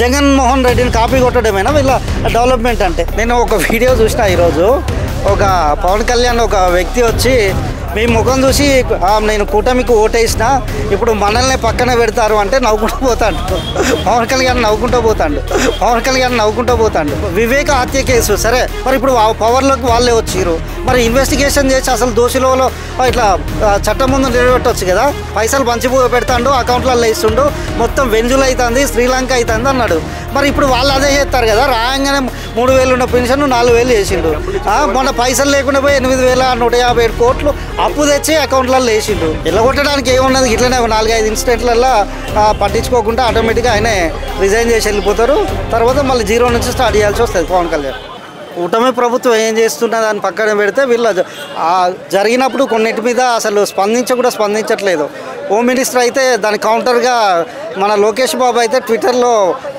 జగన్మోహన్ రెడ్డిని కాపీ కొట్టడమేనా వీళ్ళ డెవలప్మెంట్ అంటే? నేను ఒక వీడియో చూసిన ఈరోజు, ఒక పవన్ కళ్యాణ్ ఒక వ్యక్తి వచ్చి మీ ముఖం చూసి నేను కూటమికి ఓటేసిన, ఇప్పుడు మనల్ని పక్కన పెడతారు అంటే నవ్వుకుంటూ పోతాడు. పవన్ కళ్యాణ్ నవ్వుకుంటూ పోతాడు. వివేక హత్య కేసు సరే, మరి ఇప్పుడు పవర్లోకి వాళ్ళే వచ్చిర్రు, మరి ఇన్వెస్టిగేషన్ చేసి అసలు దోషులలో ఇట్లా చట్టం ముందు నిలబెట్టవచ్చు కదా. పైసలు పంచి పెడతాడు, అకౌంట్లలో ఇస్తుండు, మొత్తం వెంజులు అవుతుంది, శ్రీలంక అవుతుంది అన్నాడు. మరి ఇప్పుడు వాళ్ళు అదే చేస్తారు కదా. రాయంగానే 3,000 ఉన్న పెన్షన్ 4,000 చేసిండు. మొన్న పైసలు లేకుండా పోయి 8,157 కోట్లు అప్పు తెచ్చి అకౌంట్లలో వేసిండు. ఎల్లగొట్టడానికి ఏమున్నది, ఇట్లనే 4-5 ఇన్సిడెంట్లలో పట్టించుకోకుండా ఆటోమేటిక్గా ఆయనే రిజైన్ చేసి వెళ్ళిపోతారు. తర్వాత మళ్ళీ 0 నుంచి స్టార్ట్ చేయాల్సి వస్తుంది పవన్ కళ్యాణ్. కూటమి ప్రభుత్వం ఏం చేస్తున్నా దాన్ని పక్కన పెడితే వీళ్ళ జరిగినప్పుడు కొన్నిటి మీద అసలు స్పందించట్లేదు. హోమ్ మినిస్టర్ అయితే దాని కౌంటర్గా మన లోకేష్ బాబు అయితే ట్విట్టర్లో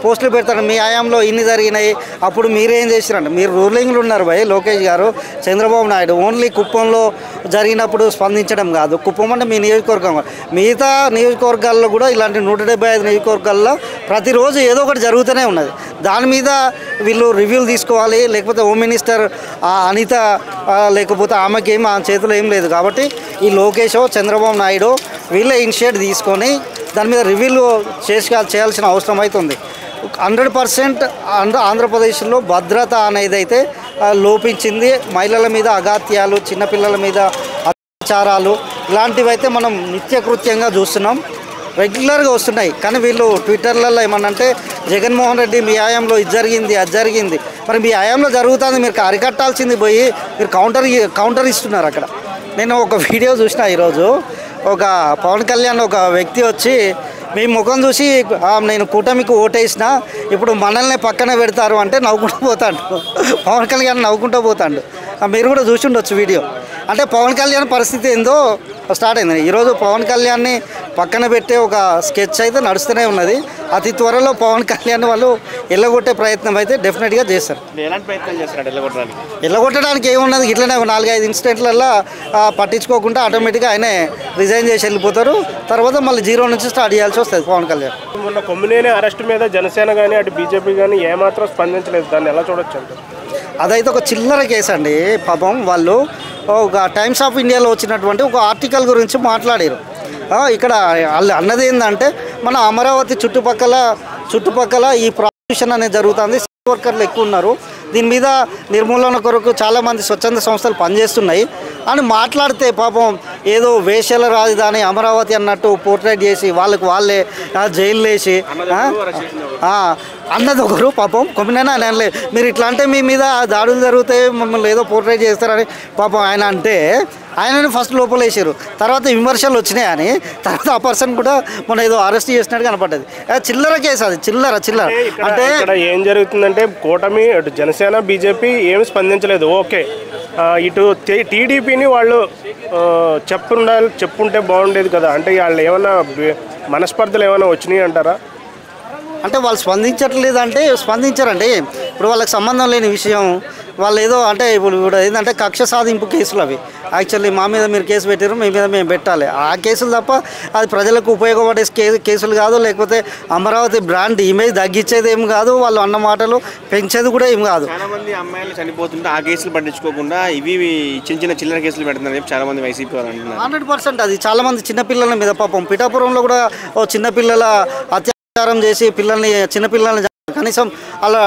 పోస్టులు పెడతాడు, మీ హయాంలో ఇన్ని జరిగినాయి, అప్పుడు మీరేం చేసిరంట. మీరు రూలింగ్లు ఉన్నారు భయ్ లోకేష్ గారు, చంద్రబాబు నాయుడు. ఓన్లీ కుప్పంలో జరిగినప్పుడు స్పందించడం కాదు, కుప్పం అంటే మీ నియోజకవర్గం, మిగతా నియోజకవర్గాల్లో కూడా ఇలాంటి 175 నియోజకవర్గాల్లో ప్రతిరోజు ఏదో ఒకటి జరుగుతూనే ఉన్నది. దాని మీద వీళ్ళు రివ్యూలు తీసుకోవాలి. లేకపోతే హోమ్ మినిస్టర్ అనిత లేకపోతే ఆమెకి ఆ చేతిలో ఏం లేదు కాబట్టి ఈ లోకేష్ చంద్రబాబు నాయుడు వీళ్ళే ఇనిషియేట్ తీసుకొని దాని మీద రివ్యూలు చేయాల్సిన అవసరం అవుతుంది. 100% ఆంధ్రప్రదేశ్లో భద్రత అనేది అయితే లోపించింది. మహిళల మీద అఘాత్యాలు, చిన్నపిల్లల మీద అత్యాచారాలు ఇలాంటివి అయితే మనం నిత్యకృత్యంగా చూస్తున్నాం, రెగ్యులర్గా వస్తున్నాయి. కానీ వీళ్ళు ట్విట్టర్లలో ఏమన్నంటే జగన్మోహన్ రెడ్డి మీ హయాంలో ఇది జరిగింది అది జరిగింది. మరి మీ హయాంలో జరుగుతుంది, మీరు అరికట్టాల్సింది పోయి మీరు కౌంటర్ ఇస్తున్నారు అక్కడ. నేను ఒక వీడియో చూసిన ఈరోజు, ఒక పవన్ కళ్యాణ్ ఒక వ్యక్తి వచ్చి మీ ముఖం చూసి నేను కూటమికి ఓటేసిన, ఇప్పుడు మనల్ని పక్కన పెడతారు అంటే నవ్వుకుంటూ పోతాడు. పవన్ కళ్యాణ్ నవ్వుకుంటూ పోతాడు. మీరు కూడా చూసి ఉండొచ్చు వీడియో. అంటే పవన్ కళ్యాణ్ పరిస్థితి ఏందో స్టార్ట్ అయింది. ఈరోజు పవన్ కళ్యాణ్ని పక్కన పెట్టే ఒక స్కెచ్ అయితే నడుస్తూనే ఉన్నది. అతి త్వరలో పవన్ కళ్యాణ్ వాళ్ళు ఎల్లగొట్టే ప్రయత్నం అయితే డెఫినెట్గా చేస్తారు. ఎలాంటి ప్రయత్నం చేస్తారు ఎల్లగొట్టడానికి ఏమున్నది, ఇట్లనే 4-5 ఇన్సిడెంట్లలో పట్టించుకోకుండా ఆటోమేటిక్గా ఆయనే రిజైన్ చేసి వెళ్ళిపోతారు. తర్వాత మళ్ళీ 0 నుంచి స్టార్ట్ చేయాల్సి వస్తుంది పవన్ కళ్యాణ్. మొన్న కొమ్మినేని అరెస్ట్ మీద జనసేన కానీ అటు బీజేపీ కానీ ఏమాత్రం స్పందించలేదు, దాన్ని ఎలా చూడొచ్చు అంటే? అదైతే ఒక చిల్లర కేసు అండి. పాపం వాళ్ళు ఒక టైమ్స్ ఆఫ్ ఇండియాలో వచ్చినటువంటి ఒక ఆర్టికల్ గురించి మాట్లాడారు. ఇక్కడ వాళ్ళు అన్నది ఏంటంటే మన అమరావతి చుట్టుపక్కల ఈ ప్రాసిక్యూషన్ అనేది జరుగుతుంది, వర్కర్లు ఎక్కువ ఉన్నారు, దీని మీద నిర్మూలన కొరకు చాలామంది స్వచ్ఛంద సంస్థలు పనిచేస్తున్నాయి అని మాట్లాడితే పాపం ఏదో వేషల రాజధాని అమరావతి అన్నట్టు పోర్ట్రేట్ చేసి వాళ్ళే జైలు వేసి అన్నది ఒకరు. పాపం కొమ్మినైనా ఆయన అనలేదు, మీరు ఇట్లా అంటే మీ మీద దాడులు జరుగుతాయి, మమ్మల్ని ఏదో పోర్ట్రేట్ చేస్తారని పాపం ఆయన అంటే ఆయనని ఫస్ట్ లోపల వేసారు. తర్వాత విమర్శలు వచ్చినాయి అని తర్వాత ఆ పర్సన్ కూడా మన ఏదో అరెస్ట్ చేసినట్టు కనపడ్డది. చిల్లర కేసు అది, చిల్లర అంటే ఇక్కడ ఏం జరుగుతుందంటే కూటమి అటు జనసేన బీజేపీ ఏమి స్పందించలేదు. ఓకే, ఇటు టీడీపీని వాళ్ళు చెప్పుంటే బాగుండేది కదా. అంటే వాళ్ళు ఏమైనా మనస్పర్ధలు ఏమైనా వచ్చినాయి అంటారా? అంటే వాళ్ళు స్పందించట్లేదంటే స్పందించారండి. ఇప్పుడు వాళ్ళకి సంబంధం లేని విషయం వాళ్ళు ఏదో అంటే ఇప్పుడు ఏంటంటే కక్ష సాధింపు కేసులు అవి. యాక్చువల్లీ మా మీద మీరు కేసు పెట్టారు, మీ మీద మేము పెట్టాలి, ఆ కేసులు తప్ప అది ప్రజలకు ఉపయోగపడే కేసులు కాదు. లేకపోతే అమరావతి బ్రాండ్ ఇమేజ్ తగ్గించేది ఏం కాదు, వాళ్ళు అన్న మాటలు పెంచేది కూడా ఏం కాదు. చాలా మంది అమ్మాయిలు చనిపోతుంటే ఆ కేసులు పట్టించుకోకుండా ఇవి చిన్న చిల్లర కేసులు పెడుతున్నారు చాలా మంది వైసీపీ వాళ్ళు అంటున్నారు. 100% అది చాలా మంది చిన్నపిల్లల మీద పాపం పిఠాపురంలో కూడా చిన్నపిల్లల అత్యాచారం చేసి చిన్నపిల్లల్ని కనీసం అలా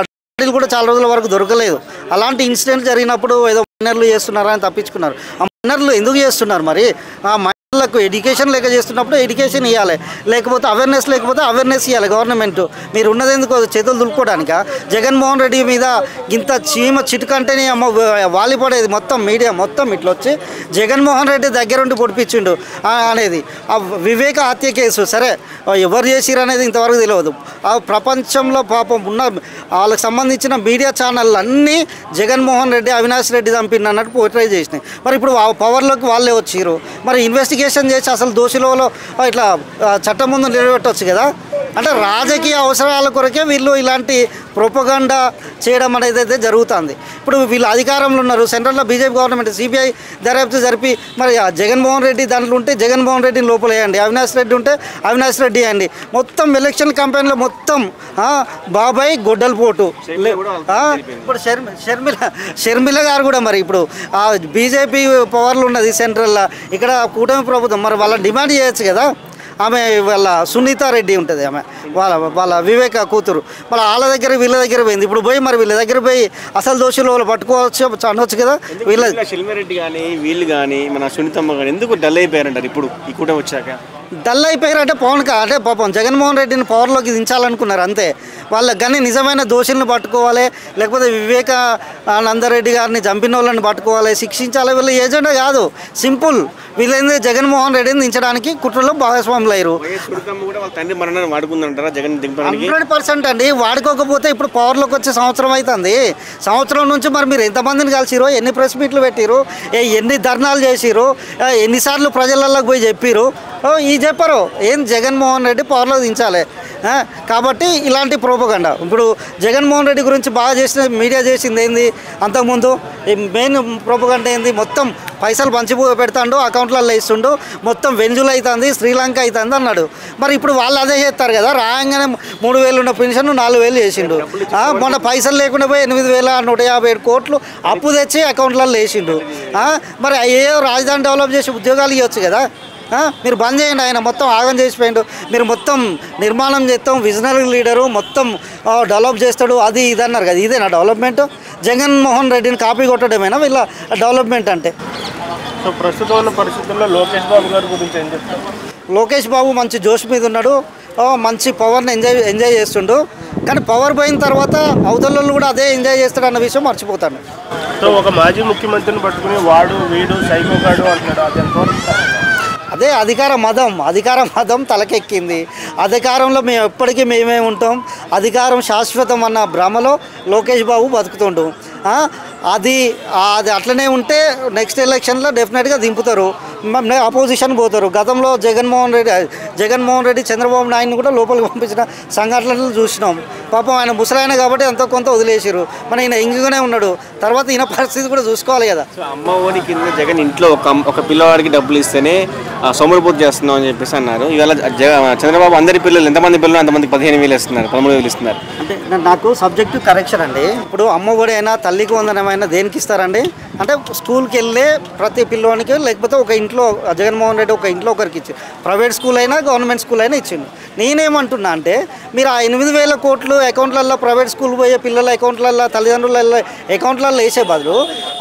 కూడా చాలా రోజుల వరకు దొరకలేదు. అలాంటి ఇన్సిడెంట్ జరిగినప్పుడు ఏదో మైనర్లు చేస్తున్నారని తప్పించుకున్నారు. ఆ మైనర్లు ఎందుకు చేస్తున్నారు మరి? ఆ మైనర్లకు ఎడ్యుకేషన్ లేక చేస్తున్నప్పుడు ఎడ్యుకేషన్ ఇవ్వాలి, లేకపోతే అవేర్నెస్ ఇవ్వాలి గవర్నమెంట్. మీరు ఉన్నది ఎందుకు చేతులు దులుపుకోవడానికా? జగన్మోహన్ రెడ్డి మీద ఇంత చీమ చిటుకంటేనే అమ్మ వాలిపడేది మొత్తం మీడియా మొత్తం ఇట్లా వచ్చి జగన్మోహన్ రెడ్డి దగ్గరుండి పొడిపించిండు అనేది. ఆ వివేక హత్య కేసు సరే, ఎవరు చేసిరు అనేది ఇంతవరకు తెలియదు. ఆ ప్రపంచంలో పాపం ఉన్న వాళ్ళకి సంబంధించిన మీడియా ఛానళ్ళు అన్నీ జగన్మోహన్ రెడ్డి అవినాష్ రెడ్డి చంపిండు అన్నట్టు పోర్ట్రేట్ చేసినాయి. మరి ఇప్పుడు పవర్లోకి వాళ్ళే వచ్చిర్రు, మరి ఇన్వెస్టిగేషన్ చేసి అసలు దోషులలో ఇట్లా చట్టం ముందు నిలబెట్టవచ్చు కదా. అంటే రాజకీయ అవసరాల కొరకే వీళ్ళు ఇలాంటి ప్రొపగండా చేయడం అనేది అయితే జరుగుతుంది. ఇప్పుడు వీళ్ళు అధికారంలో ఉన్నారు, సెంట్రల్లో బీజేపీ గవర్నమెంట్ సిబిఐ దర్యాప్తు జరిపి మరి జగన్మోహన్ రెడ్డి దాంట్లో ఉంటే జగన్మోహన్ రెడ్డిని లోపల వేయండి, అవినాష్ రెడ్డి ఉంటే అవినాష్ రెడ్డి వేయండి. మొత్తం ఎలక్షన్ క్యాంపెయిన్లో మొత్తం బాబాయ్ గొడ్డల పోటు. ఇప్పుడు షర్మిల గారు కూడా మరి ఇప్పుడు బీజేపీ పవర్లు ఉన్నది సెంట్రల్లో, ఇక్కడ కూటమి ప్రభుత్వం, మరి వాళ్ళని డిమాండ్ చేయొచ్చు కదా. ఆమె వాళ్ళ సునీతారెడ్డి ఉంటుంది, ఆమె వాళ్ళ వివేక కూతురు, వాళ్ళ వాళ్ళ దగ్గర వీళ్ళ దగ్గర పోయింది. ఇప్పుడు పోయి మరి వీళ్ళ దగ్గర పోయి అసలు దోషులు వాళ్ళు పట్టుకోవచ్చు అనవచ్చు కదా. వీళ్ళ షిల్మారెడ్డి కానీ వీళ్ళు కానీ మన సునీతమ్మ కానీ ఎందుకు డల్ అయిపోయారంటారు ఇప్పుడు ఈ కూటమి వచ్చాక? డల్ అయిపోయారంటే అంటే పాపం జగన్మోహన్ రెడ్డిని పవర్లోకి దించాలనుకున్నారు అంతే. వాళ్ళకి కానీ నిజమైన దోషులను పట్టుకోవాలి, లేకపోతే వివేకానందరెడ్డి గారిని చంపిన వాళ్ళని పట్టుకోవాలి, శిక్షించాలి. వీళ్ళ ఏజెండా కాదు, సింపుల్. వీళ్ళేంది జగన్మోహన్ రెడ్డిని దించడానికి కుట్రలో భాగస్వాములు అయ్యారు. 100% అండి. వాడుకోకపోతే ఇప్పుడు పవర్లోకి వచ్చే సంవత్సరం అవుతుంది. సంవత్సరం నుంచి మరి మీరు ఎంతమందిని కలిసిరో, ఎన్ని ప్రెస్ మీట్లు పెట్టిరు, ఎన్ని ధర్నాలు చేసిరు, ఎన్నిసార్లు ప్రజలలోకి పోయి చెప్పిరు, ఈ చెప్పరు ఏం జగన్మోహన్ రెడ్డి పవర్లో దించాలి. కాబట్టి ఇలాంటి ప్రోపగండా. ఇప్పుడు జగన్మోహన్ రెడ్డి గురించి బాగా చేసిన మీడియా చేసింది ఏంది, అంతకుముందు మెయిన్ ప్రోపగండా ఏంది, మొత్తం పైసలు పంచి పెడతాడు, అకౌంట్లలో ఇస్తుండు, మొత్తం వెంజులు అవుతుంది, శ్రీలంక అవుతుంది అన్నాడు. మరి ఇప్పుడు వాళ్ళు అదే చేస్తారు కదా. రాగానే 3,000 ఉన్న పెన్షన్ 4,000 చేసిండు. మొన్న పైసలు లేకుండా పోయి 8,157 కోట్లు అప్పు తెచ్చి అకౌంట్లలో వేసిండు. మరి అయ్యో రాజధాని డెవలప్ చేసి ఉద్యోగాలు ఇవ్వచ్చు కదా. మీరు బంద్ చేయండి, ఆయన మొత్తం ఆగం చేసిపోయిండు. మీరు మొత్తం నిర్మాణం చేస్తాం, విజనరీ లీడరు, మొత్తం డెవలప్ చేస్తాడు, అది ఇది అన్నారు కదా. ఇదేనా డెవలప్మెంట్? జగన్మోహన్ రెడ్డిని కాపీ కొట్టడమేనా వీళ్ళ డెవలప్మెంట్ అంటే? సో ప్రస్తుతం ఉన్న పరిస్థితుల్లో లోకేష్ బాబు గారి గురించి ఏం చెప్తారు? లోకేష్ బాబు మంచి జోష్ మీద ఉన్నాడు, మంచి పవర్ని ఎంజాయ్ చేస్తుండు. కానీ పవర్ పోయిన తర్వాత అవతల కూడా అదే ఎంజాయ్ చేస్తాడు అన్న విషయం మర్చిపోతాను. సో ఒక మాజీ ముఖ్యమంత్రిని పట్టుకుని వాడు వీడు సైకోగాడు అంటున్నాడు, అది ఎంతవరకు? అదే అధికార మదం తలకెక్కింది. అధికారంలో మేము ఎప్పటికీ మేమే ఉంటాం, అధికారం శాశ్వతం అన్న భ్రమలో లోకేష్ బాబు బతుకుతుండు. అది అట్లనే ఉంటే నెక్స్ట్ ఎలక్షన్లో డెఫినెట్గా దింపుతారు, అపోజిషన్ పోతారు. గతంలో జగన్మోహన్ రెడ్డి చంద్రబాబు నాయుడుని కూడా లోపలికి పంపించిన సంఘటనలు చూసినాం. పాపం ఆయన ముసలాయన కాబట్టి ఎంతో కొంత వదిలేసారు. మన ఈయన ఇంగుగానే ఉన్నాడు. తర్వాత ఈయన పరిస్థితి కూడా చూసుకోవాలి కదా. అమ్మ ఓడి కింద జగన్ ఇంట్లో ఒక పిల్లవాడికి డబ్బులు ఇస్తేనే సోమరిపోతు చేస్తున్నాం అని చెప్పేసి అన్నారు. ఇవాళ చంద్రబాబు అందరి పిల్లలు ఎంతమంది పిల్లలు అంతమందికి 15,000 ఇస్తున్నారు, 13,000 ఇస్తున్నారు. అంటే నాకు సబ్జెక్టు కరెక్షన్ అండి. ఇప్పుడు అమ్మ ఒడి అయినా తల్లికి వందనమైనా దేనికి ఇస్తారండి? అంటే స్కూల్కి వెళ్ళే ప్రతి పిల్లవానికి, లేకపోతే ఒక ఇంట్లో జగన్మోహన్ రెడ్డి ఒక ఇంట్లో ఒకరికి ఇచ్చి, ప్రైవేట్ స్కూల్ అయినా గవర్నమెంట్ స్కూల్ అయినా ఇచ్చిండు. నేనేమంటున్నా అంటే మీరు ఆ 8,000 కోట్లు అకౌంట్లలో ప్రైవేట్ స్కూల్ పోయే పిల్లల అకౌంట్లలో, తల్లిదండ్రుల అకౌంట్లలో వేసే బదులు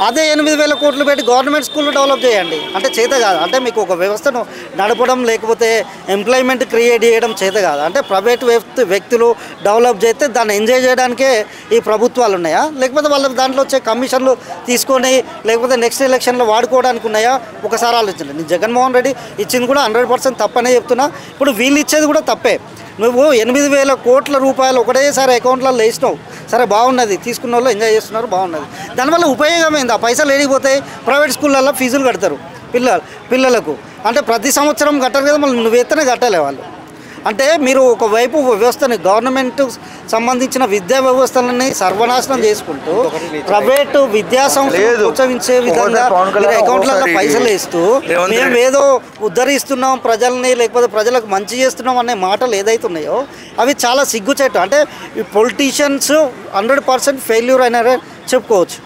అదే 8,000 కోట్లు పెట్టి గవర్నమెంట్ స్కూల్ డెవలప్ చేయండి. అంటే చేత కాదు. అంటే మీకు ఒక వ్యవస్థను నడపడం, లేకపోతే ఎంప్లాయ్మెంట్ క్రియేట్ చేయడం చేత కాదు. అంటే ప్రైవేట్ వ్యక్తులు డెవలప్ చేస్తే దాన్ని ఎంజాయ్ చేయడానికే ఈ ప్రభుత్వాలు ఉన్నాయా, లేకపోతే వాళ్ళకి దాంట్లో వచ్చే కమిషన్లు తీసుకొని లేకపోతే నెక్స్ట్ ఎలక్షన్లో వాడుకోవడానికి ఉన్నాయా? ఒకసారి ఆలోచించండి. నేను జగన్మోహన్ రెడ్డి ఇచ్చింది కూడా 100% తప్పనే చెప్తున్నా. ఇప్పుడు వీళ్ళు ఇచ్చేది కూడా తప్పే. నువ్వు 8,000 కోట్ల రూపాయలు ఒకటేసారి అకౌంట్లలో వేసినావు, సరే బాగున్నది, తీసుకున్న వాళ్ళు ఎంజాయ్ చేస్తున్నారు, బాగున్నది. దానివల్ల ఉపయోగం ఏంది? ఆ పైసలు ఏడిపోతాయి? ప్రైవేట్ స్కూళ్ళల్లో ఫీజులు కడతారు పిల్లలకు. అంటే ప్రతి సంవత్సరం కట్టారు కదా, మళ్ళీ నువ్వు ఎత్తనే కట్టాలి వాళ్ళు. అంటే మీరు ఒకవైపు వ్యవస్థని, గవర్నమెంట్ సంబంధించిన విద్యా వ్యవస్థలని సర్వనాశనం చేసుకుంటూ ప్రైవేటు విద్యా సంస్థలు ప్రోత్సహించే విధంగా అకౌంట్లలో పైసలు వేస్తూ మేము ఏదో ఉద్ధరిస్తున్నాం ప్రజల్ని, లేకపోతే ప్రజలకు మంచి చేస్తున్నాం అనే మాటలు ఏదైతే ఉన్నాయో అవి చాలా సిగ్గుచేటు. అంటే ఈ పొలిటీషియన్స్ 100% ఫెయిల్యూర్ అయినారని చెప్పుకోవచ్చు.